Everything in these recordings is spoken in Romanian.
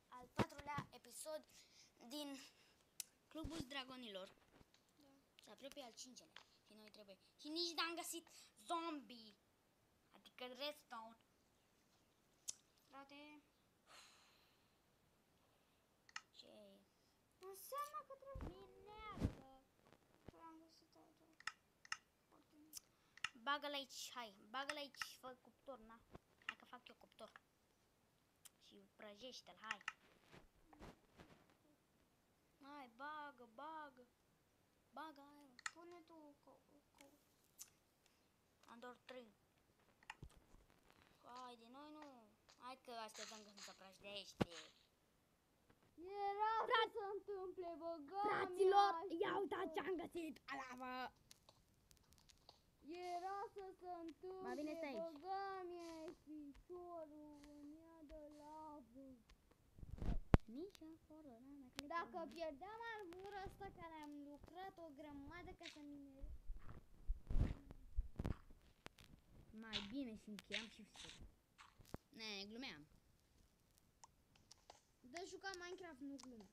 al patrulea episod din Clubul Dragonilor. Da. Se apropie al 5-lea și noi trebuie. Și nici n-am găsit zombie, adică redstone. Frate, ce Înseamnă că trebuie minează. Ce am găsit aici? Foarte mic. bagă-l aici, hai, bagă-l aici, fă cuptor, na. Hai că fac eu cuptor. Și prăjește-l, hai. Hai, bagă. Bagă aia. Pune tu Am doar 3. Hai, de noi nu. Hai că așteptăm când se prăjește. Era să se întâmple, băga Fraților, mea, ia uitați ce-am găsit. Alavă. Era să se întâmple, Mai bine stai aici. băga mea, piciorul în ea de lavă. Nici acolo, n-am mai Dacă pierdeam armura asta care am lucrat o grămadă ca să minerez. Mai bine și încheiam și făcut. Ne, glumeam. De jucat Minecraft, nu glume.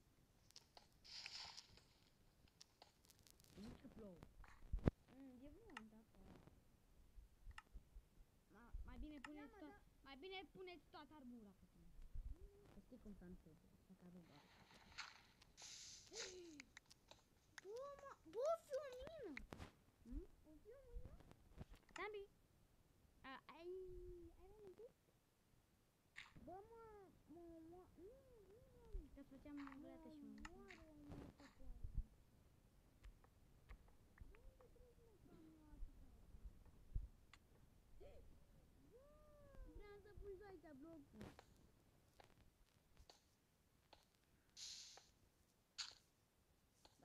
Zici că plouă. E bun, dacă... Mai bine puneți mă, tot. da. Mai bine puneți toată armura pe tine. Că știi cum să întâmplă. Să cadă doar. Bă, fi o mină! O fi o mină? Tambi. Ai venit? Bă, nu, Că făceam găleată și mă. moare o măsătoare. Unde trebuie să am eu atâta? Vreau să pun și aici blocul.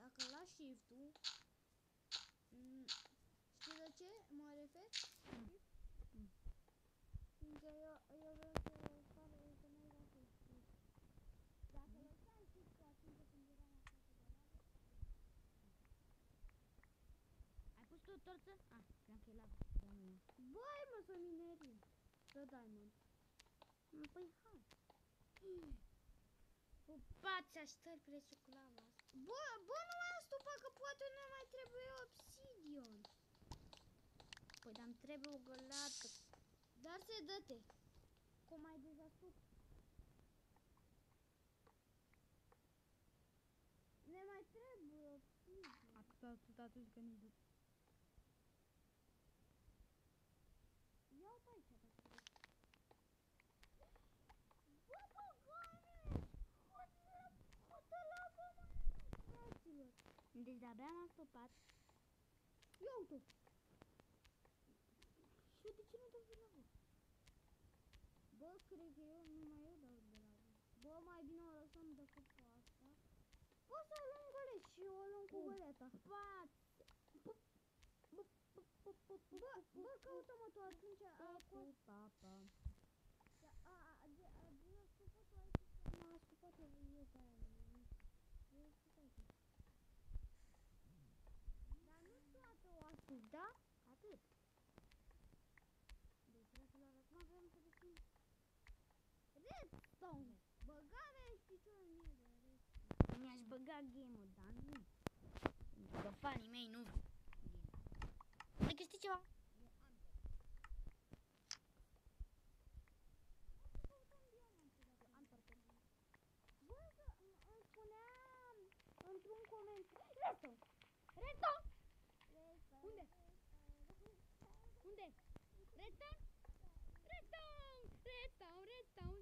Dacă lași shift-ul, știi de ce mă refer? Fiindcă eu vreau să fac să merg la shift. Dacă lăsam shift-ul atunci când eram acasă de lavă, Ai pus tu o torță? Cream că e lavă. băi, mă, să minerim. Să diamond. Păi hai. Pupați așteri prețul cu lava asta. Bă, nu mai astupa că poate nu mai trebuie obsidian. Păi dar îmi trebuie o găleată. Dar se dă-te. Cum mai dezastup. Ne mai trebuie obsidian. Atât atunci că nici nu. Ia-o pe aici, dacă vrei. Bă, băgane! Hotă lavă, mă, fraților. Deci de-abia m-am stopat. Ia uite. Și de ce nu dau de lavă? Bă, cred că numai eu dau de lavă. Bă, mai bine o lăsăm decât pe asta. Poți să o luăm găleți și o luăm cu găleata. Bă, caută-mă tu atunci acolo. Din astupatul aici m-a astupat eu pe aia. Dar nu toată o astup, da? Atât. Deci, fraților, acum vrem să găsim redstone. Băgarea și piciorul meu de redstone. Mi-aș băga game-ul, dar nu. Pentru că fanii mei nu vin. Adică știi ceva? Bă, îmi spunea într-un comentariu. Redstone! Redstone! Unde? Unde? Redstone? Redstone! Redstone! Redstone!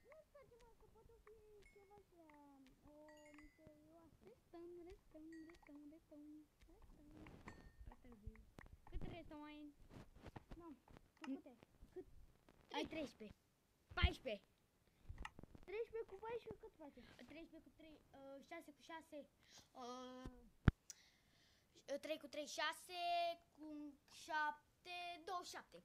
Nu face, mă, că poate fi ceva așa, o misterioasă. Redstone, redstone, redstone, redstone, redstone. Prea târziu. Cât redstone ai? Nu, tu câte? Ai 13. 14. 13 cu 14 cât face? 13 cu 3, 6 cu 6, 3 cu 3, 6, cu 7, 27.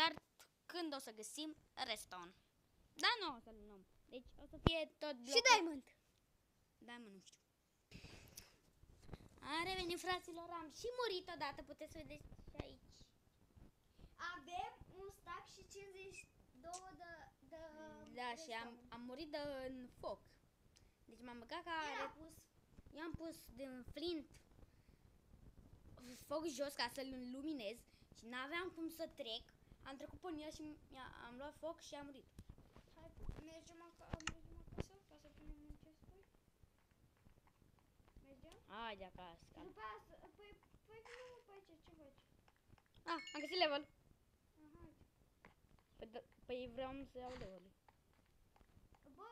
start când o să găsim redstone. Da, nu o să-l luăm. Deci o să fie tot blocul. Și diamond. Diamond nu știu. Am revenit, fraților, am și murit odată, puteți să vedeți și aici. Avem un stack și 52 de Da, și am murit în foc. Deci m-am băgat ca... Eu am pus din flint foc jos ca să-l luminez și n-aveam cum să trec. Am trecut pe el și am luat foc și am murit. Hai, mergem acasă ca să punem în ce spui. Mergem? Haide acasă. După aia, păi nu pe aici, ce faci? Ah, am găsit level. Aha. Păi vreau să iau level. Bă,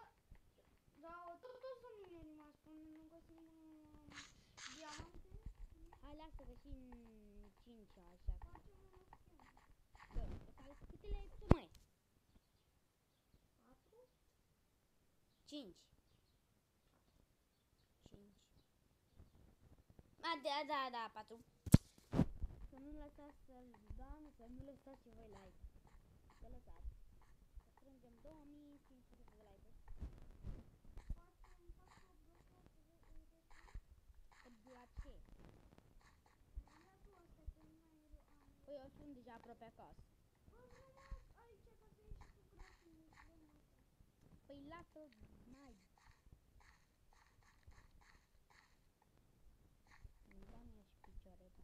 dar tot o să minim azi până nu găsim diamante. Hai, lasă că și în 5 așa. Facem un schimb. Bă, câte le ai tu, măi? 4? 5. 5. Da, 4. Să nu lăsați să nu lăsați și voi like. Să lăsați. Să strângem 2500 de like-uri. La ce? Păi eu sunt deja aproape acasă. Păi lasă, n-ai. Doamne și picioare, da.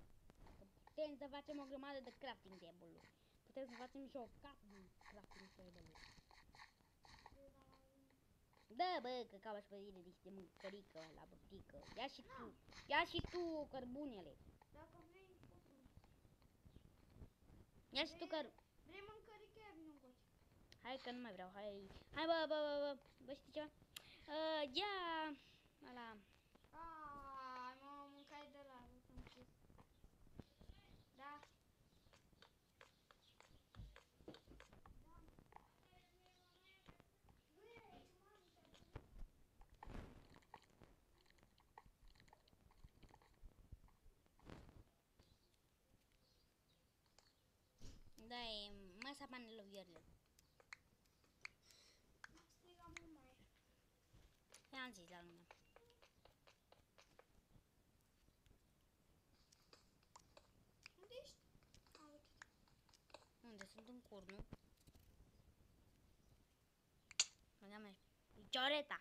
Putem să facem o grămadă de crafting table-uri. Putem să facem și o casă din crafting table-uri. Da, bă, că cauți pe tine niște mâncărică la butică. Ia și tu cărbunele. Dacă vrei, Ia și tu vrei mâncărică, ia vină încoace. Hai că nu mai vreau, hai bă, știi ceva? Ia ăla. Mă mâncai de la da. Da, e masa panelor violet. Striga mult mai. I-am zis la lume. Unde ești? Unde sunt în cur, nu? Unde mai picioreta.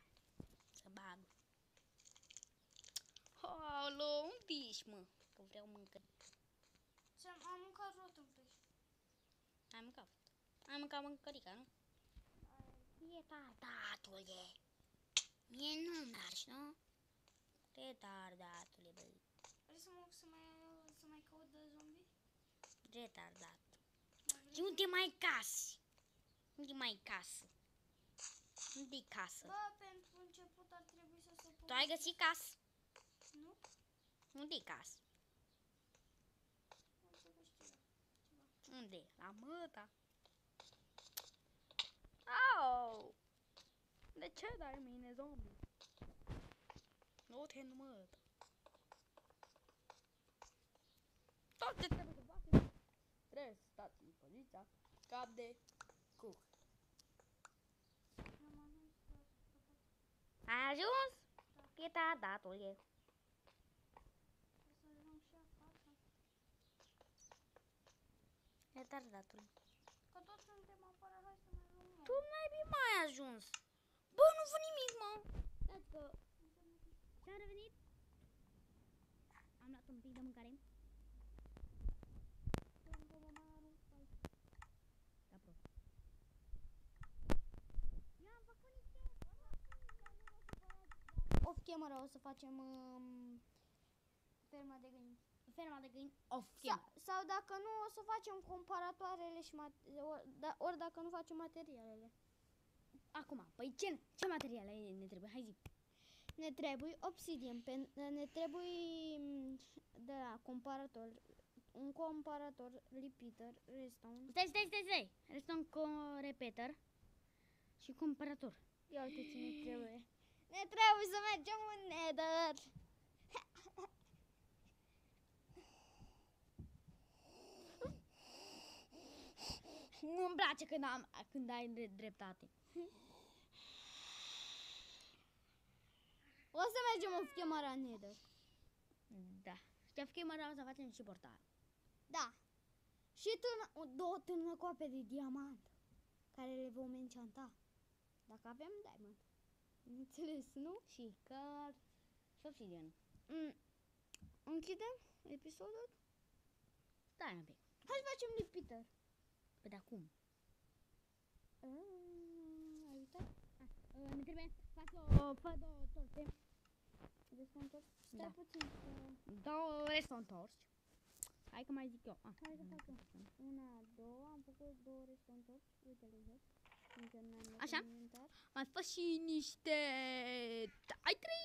Să bag. Alo, unde ești, mă? Că vreau mâncărică. Am mâncat rot în pești. Ai mâncat? Ai mâncat mâncărica, nu? E tardatule. Mie nu mergi, nu? Retardatule, băi. Vrei să mai caut de zombie? Retardat. Și unde mai casi? Unde mai casă? Unde-i casă? Bă, pentru început ar trebui să se Tu ai găsit casă? Nu? Unde-i casă? Nu știu ceva. Unde? La măta. Au! De ce dai mine zombie? Nu te măt. Tot ce trebuie să facem. Trebuie să stați în poziția cap de cuc. Am ajuns să Ai ajuns? E tardatul e. să ajung și acasă. E tardatul. Că tot suntem afară, hai să mai luăm. Tu n-ai bine mai ajuns. Bă, nu văd nimic, mă. Dați că... Și-am revenit. Am luat un pic de mâncare. Da, prost. I-am făcut niște... Off camera o să facem ferma de găini. Ferma de găini off camera. Sau dacă nu, o să facem comparatoarele și ori dacă nu facem materialele. Acum, păi ce materiale ne trebuie? Hai zi. Ne trebuie obsidian, ne trebuie de la comparator, un comparator, repeater, redstone. Stai. Redstone repeater și comparator. Ia uite ce ne trebuie. Ne trebuie să mergem în Nether. Nu-mi place când ai dreptate. O să mergem în chemarea Nether. Da. Știi că mă să facem și portal. Da. Și două târnăcoape de diamant. Care le vom enchanta. Dacă avem diamond. Înțeles, nu? Și căr și obsidian. Închidem episodul? Stai un pic. Hai să facem repeater. Păi de acum. Ai uitat? Mi trebuie, fă două torțe. Descontorci? Stai Da. puțin. Două restontorci. Hai că mai zic eu. Hai să fac eu. Una, două, am făcut două restontorci. Uite-le jos. Încă n-am luat Așa? în inventar. Mai fă și niște... Ai 3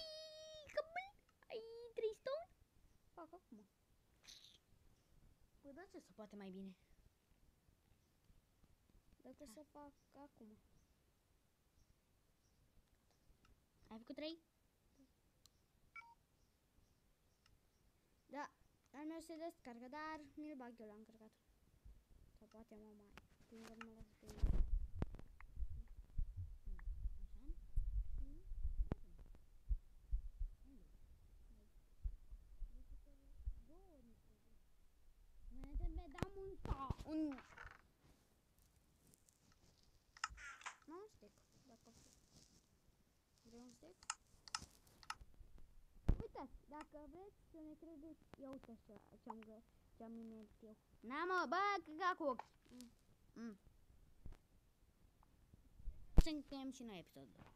cămâni? Ai 3 stone? Fac acum. Păi da, ce se poate mai bine? Dacă să fac acum. Ai făcut 3? Da, al meu se descarcă, dar mi-l bag eu la încărcator. Sau poate mă mai prind că mă las pe el. Așa? Noi trebuie dăm un Nu, un stick, dacă vrei un stick. Uitați, dacă vreți să ne credeți, ia uite ce-am inventat eu. Na mă, bă, căca cu ochi. Să încheiem și noi episodul.